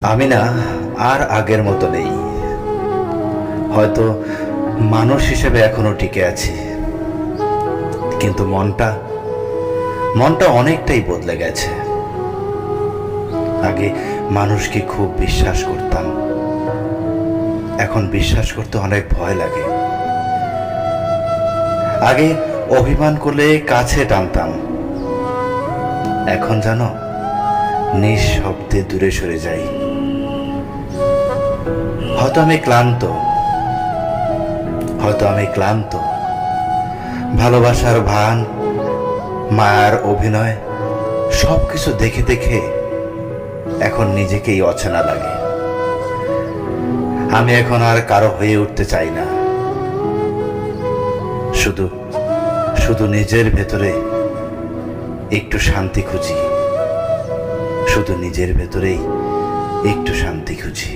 আমি না আর আগের মতো নেই। হয়তো মানুষ হিসেবে এখনো টিকে আছি, কিন্তু মনটা মনটা অনেকটাই বদলে গেছে। আগে মানুষকে খুব বিশ্বাস করতাম, এখন বিশ্বাস করতে অনেক ভয় লাগে। আগে অভিমান করলে কাছে টানতাম, এখন জানো নিঃশব্দে দূরে সরে যাই। হয়তো আমি ক্লান্ত, ভালোবাসার ভান, মায়ার অভিনয় সবকিছু দেখে দেখে এখন নিজেকেই অচেনা লাগে। আমি এখন আর কারো হয়ে উঠতে চাই না, শুধু শুধু নিজের ভেতরে একটু শান্তি খুঁজি, শুধু নিজের ভেতরেই একটু শান্তি খুঁজি।